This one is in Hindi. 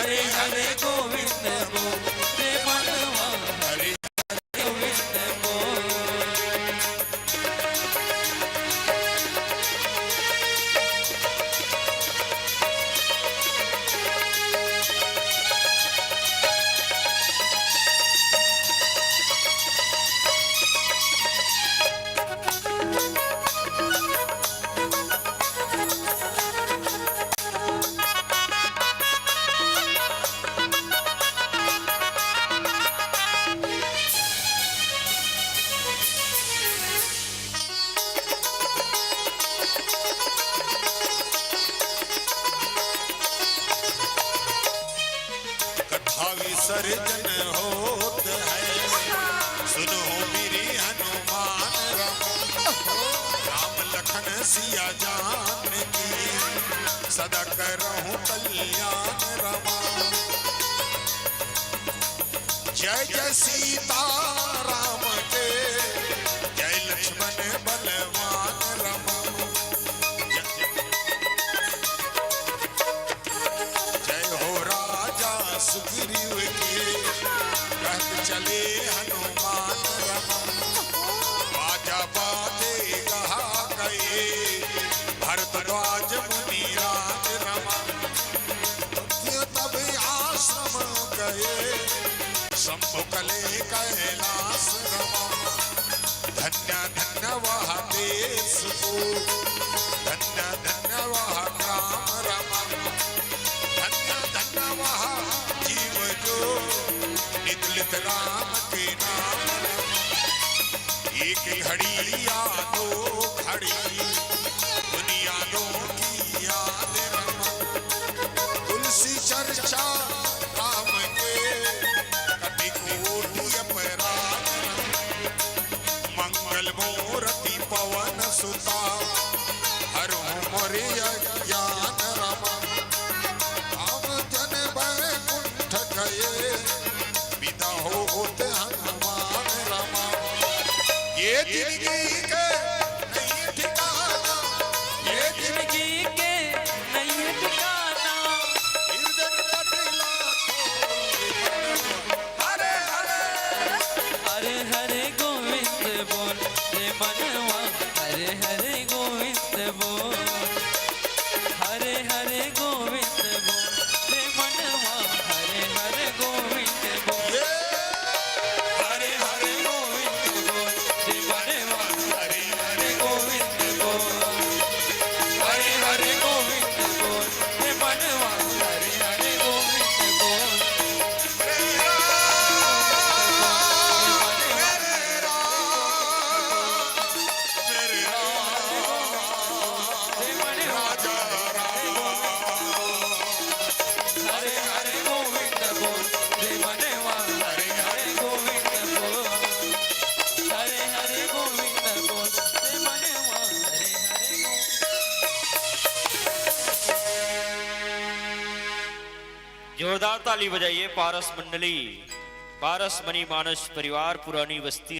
हरे हरे गोविंद बोल रे मनवा हरे हरे गोविंद बोल। विसर्जन होत है सुनो मेरी हनुमान राम लखन सिया जान की सदा करहूं कल्याण रमा। जय जय सीता राम के जय लक्ष्मण बलवान रमा। जय हो राजा सुग्रीव के कहत चले हनुमान रमा। बाजा बाजे कहा गए भरद्वाज मुनि राज रमा। तब आश्रम गए शंभु कले कैलाश रमा। धन्य धन्य वह देश को धन्य धन्य वह ग्राम रमा। धन्य धन्य वह जीव जो नितलित राम के नाम रमा। एक घड़ी या दो घड़ी दुनियाओं की याद रमा। तुलसी चर्चा राम के कभी कोटि अपराध रमा। मंगल मूर्ति पवन सुता हर मोरे ज्ञान रमा। राम जन बैकुंठ गए विदा होते हनुमान रमा। ये जिंदगी के नहीं ठिकाना ये जिंदगी के नहीं ठिकाना निर्जन कटिला हरे हरे हरे हरे गोविंद बोल रे मनवा हरे हरे गोविंद बोल। हरे हरे गोविंद बोल रे मनवा हरे हरे गोविंद बोल। हरे हरे गोविंद बोल रे मनवा हरे हरे गोविंद बोल। हरे हरे गोविंद बोल रे मनवा हरे हरे गोविंद बोल। हरे हरे गोविंद बोल रे मनवा हरे हरे गोविंद बोल। हरे हरे गोविंद बोल रे मनवा हरे हरे गोविंद। जोरदार ताली बजाइए पारस मंडली, पारस मणि मानस परिवार, पुरानी बस्ती।